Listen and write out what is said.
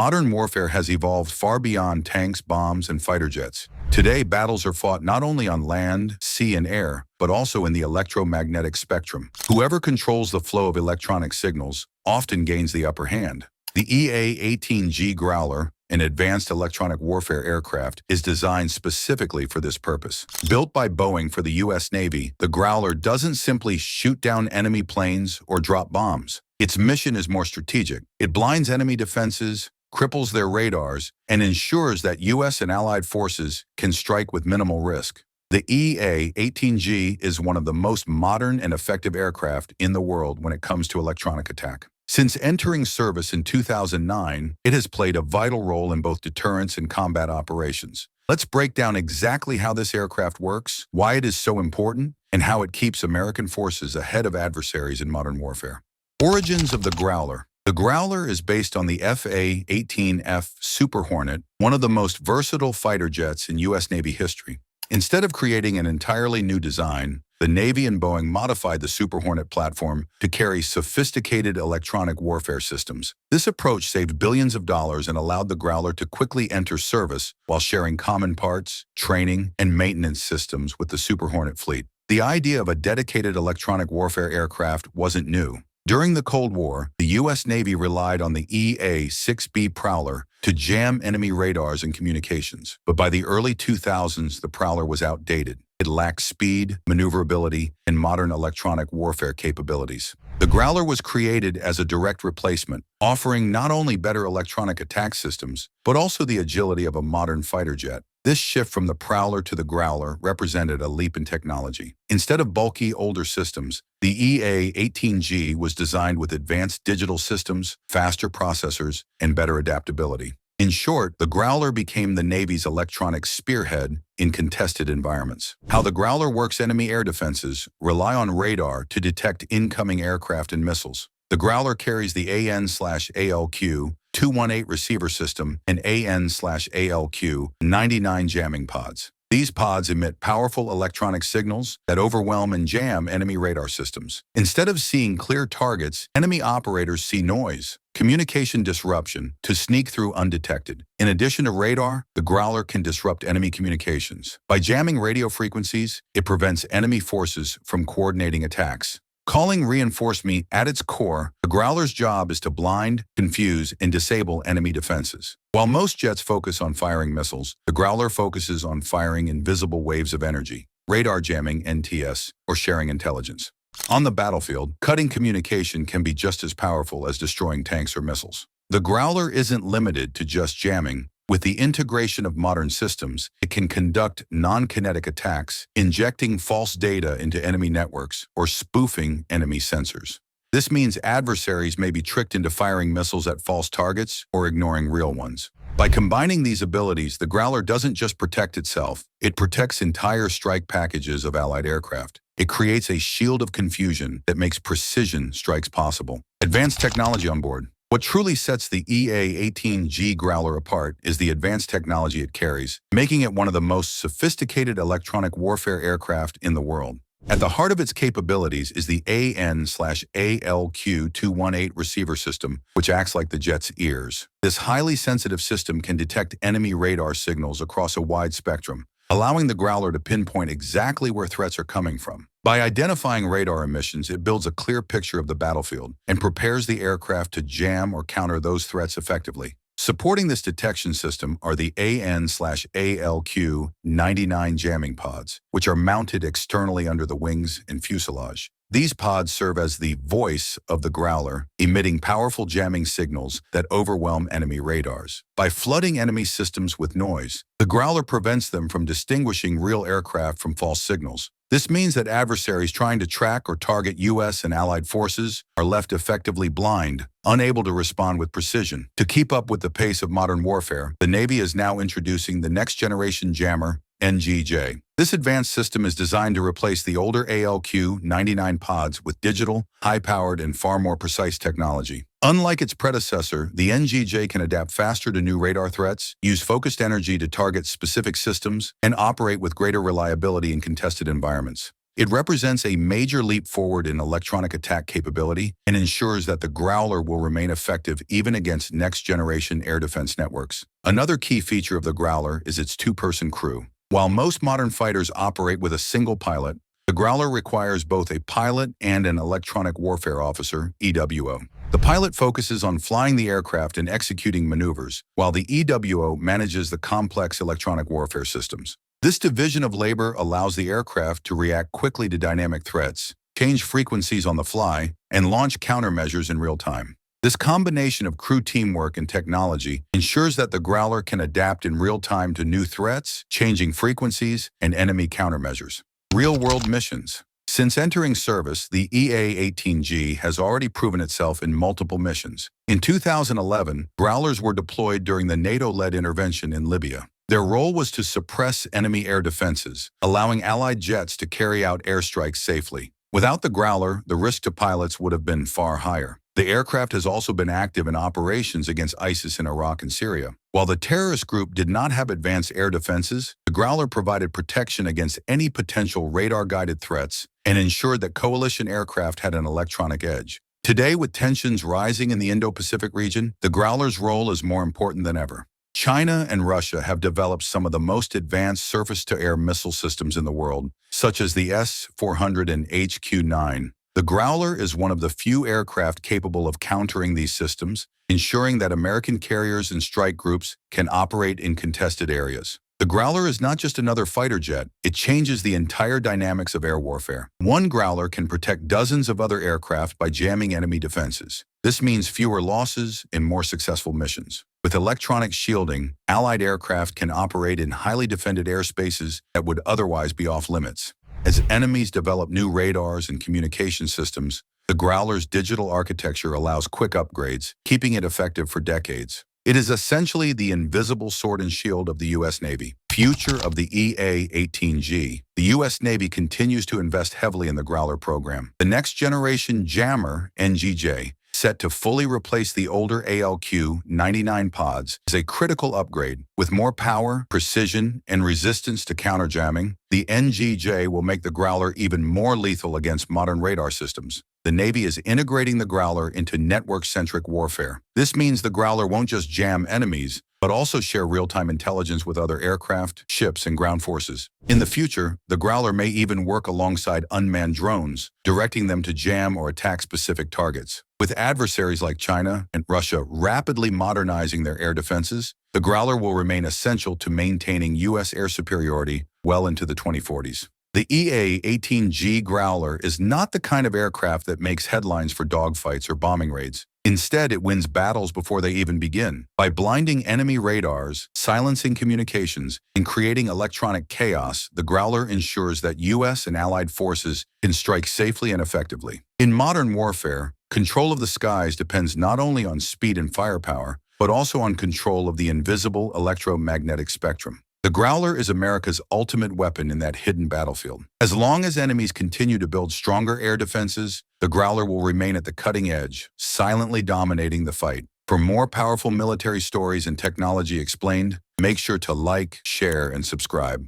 Modern warfare has evolved far beyond tanks, bombs, and fighter jets. Today, battles are fought not only on land, sea, and air, but also in the electromagnetic spectrum. Whoever controls the flow of electronic signals often gains the upper hand. The EA-18G Growler, an advanced electronic warfare aircraft, is designed specifically for this purpose. Built by Boeing for the U.S. Navy, the Growler doesn't simply shoot down enemy planes or drop bombs. Its mission is more strategic. It blinds enemy defenses, cripples their radars, and ensures that U.S. and allied forces can strike with minimal risk. The EA-18G is one of the most modern and effective aircraft in the world when it comes to electronic attack. Since entering service in 2009, it has played a vital role in both deterrence and combat operations. Let's break down exactly how this aircraft works, why it is so important, and how it keeps American forces ahead of adversaries in modern warfare. Origins of the Growler. The Growler is based on the F/A-18F Super Hornet, one of the most versatile fighter jets in U.S. Navy history. Instead of creating an entirely new design, the Navy and Boeing modified the Super Hornet platform to carry sophisticated electronic warfare systems. This approach saved billions of dollars and allowed the Growler to quickly enter service while sharing common parts, training, and maintenance systems with the Super Hornet fleet. The idea of a dedicated electronic warfare aircraft wasn't new. During the Cold War, the U.S. Navy relied on the EA-6B Prowler to jam enemy radars and communications. But by the early 2000s, the Prowler was outdated. It lacked speed, maneuverability, and modern electronic warfare capabilities. The Growler was created as a direct replacement, offering not only better electronic attack systems, but also the agility of a modern fighter jet. This shift from the Prowler to the Growler represented a leap in technology. Instead of bulky, older systems, the EA-18G was designed with advanced digital systems, faster processors, and better adaptability. In short, the Growler became the Navy's electronic spearhead in contested environments. How the Growler works: enemy air defenses rely on radar to detect incoming aircraft and missiles. The Growler carries the AN/ALQ-218 receiver system and AN/ALQ-99 jamming pods. These pods emit powerful electronic signals that overwhelm and jam enemy radar systems. Instead of seeing clear targets, enemy operators see noise, communication disruption, to sneak through undetected. In addition to radar, the Growler can disrupt enemy communications. By jamming radio frequencies, it prevents enemy forces from coordinating attacks. Calling reinforcement at its core, the Growler's job is to blind, confuse, and disable enemy defenses. While most jets focus on firing missiles, the Growler focuses on firing invisible waves of energy, radar jamming (NTS), or sharing intelligence. On the battlefield, cutting communication can be just as powerful as destroying tanks or missiles. The Growler isn't limited to just jamming. With the integration of modern systems, it can conduct non-kinetic attacks, injecting false data into enemy networks or spoofing enemy sensors. This means adversaries may be tricked into firing missiles at false targets or ignoring real ones. By combining these abilities, the Growler doesn't just protect itself, it protects entire strike packages of allied aircraft. It creates a shield of confusion that makes precision strikes possible. Advanced technology on board. What truly sets the EA-18G Growler apart is the advanced technology it carries, making it one of the most sophisticated electronic warfare aircraft in the world. At the heart of its capabilities is the AN/ALQ-218 receiver system, which acts like the jet's ears. This highly sensitive system can detect enemy radar signals across a wide spectrum, allowing the Growler to pinpoint exactly where threats are coming from. By identifying radar emissions, it builds a clear picture of the battlefield and prepares the aircraft to jam or counter those threats effectively. Supporting this detection system are the AN/ALQ-99 jamming pods, which are mounted externally under the wings and fuselage. These pods serve as the voice of the Growler, emitting powerful jamming signals that overwhelm enemy radars. By flooding enemy systems with noise, the Growler prevents them from distinguishing real aircraft from false signals. This means that adversaries trying to track or target U.S. and allied forces are left effectively blind, unable to respond with precision. To keep up with the pace of modern warfare, the Navy is now introducing the next-generation jammer, NGJ. This advanced system is designed to replace the older ALQ-99 pods with digital, high-powered, and far more precise technology. Unlike its predecessor, the NGJ can adapt faster to new radar threats, use focused energy to target specific systems, and operate with greater reliability in contested environments. It represents a major leap forward in electronic attack capability and ensures that the Growler will remain effective even against next-generation air defense networks. Another key feature of the Growler is its two-person crew. While most modern fighters operate with a single pilot, the Growler requires both a pilot and an electronic warfare officer, EWO. The pilot focuses on flying the aircraft and executing maneuvers, while the EWO manages the complex electronic warfare systems. This division of labor allows the aircraft to react quickly to dynamic threats, change frequencies on the fly, and launch countermeasures in real time. This combination of crew teamwork and technology ensures that the Growler can adapt in real time to new threats, changing frequencies, and enemy countermeasures. Real-world missions. Since entering service, the EA-18G has already proven itself in multiple missions. In 2011, Growlers were deployed during the NATO-led intervention in Libya. Their role was to suppress enemy air defenses, allowing Allied jets to carry out airstrikes safely. Without the Growler, the risk to pilots would have been far higher. The aircraft has also been active in operations against ISIS in Iraq and Syria. While the terrorist group did not have advanced air defenses, the Growler provided protection against any potential radar-guided threats and ensured that coalition aircraft had an electronic edge. Today, with tensions rising in the Indo-Pacific region, the Growler's role is more important than ever. China and Russia have developed some of the most advanced surface-to-air missile systems in the world, such as the S-400 and HQ-9. The Growler is one of the few aircraft capable of countering these systems, ensuring that American carriers and strike groups can operate in contested areas. The Growler is not just another fighter jet, it changes the entire dynamics of air warfare. One Growler can protect dozens of other aircraft by jamming enemy defenses. This means fewer losses and more successful missions. With electronic shielding, Allied aircraft can operate in highly defended airspaces that would otherwise be off-limits. As enemies develop new radars and communication systems, the Growler's digital architecture allows quick upgrades, keeping it effective for decades. It is essentially the invisible sword and shield of the U.S. Navy. Future of the EA-18G. The U.S. Navy continues to invest heavily in the Growler program. The next-generation jammer, NGJ, set to fully replace the older ALQ-218 pods, is a critical upgrade. With more power, precision, and resistance to counterjamming, the NGJ will make the Growler even more lethal against modern radar systems. The Navy is integrating the Growler into network-centric warfare. This means the Growler won't just jam enemies, but also share real-time intelligence with other aircraft, ships, and ground forces. In the future, the Growler may even work alongside unmanned drones, directing them to jam or attack specific targets. With adversaries like China and Russia rapidly modernizing their air defenses, the Growler will remain essential to maintaining U.S. air superiority well into the 2040s. The EA-18G Growler is not the kind of aircraft that makes headlines for dogfights or bombing raids. Instead, it wins battles before they even begin. By blinding enemy radars, silencing communications, and creating electronic chaos, the Growler ensures that U.S. and allied forces can strike safely and effectively. In modern warfare, control of the skies depends not only on speed and firepower, but also on control of the invisible electromagnetic spectrum. The Growler is America's ultimate weapon in that hidden battlefield. As long as enemies continue to build stronger air defenses, the Growler will remain at the cutting edge, silently dominating the fight. For more powerful military stories and technology explained, make sure to like, share, and subscribe.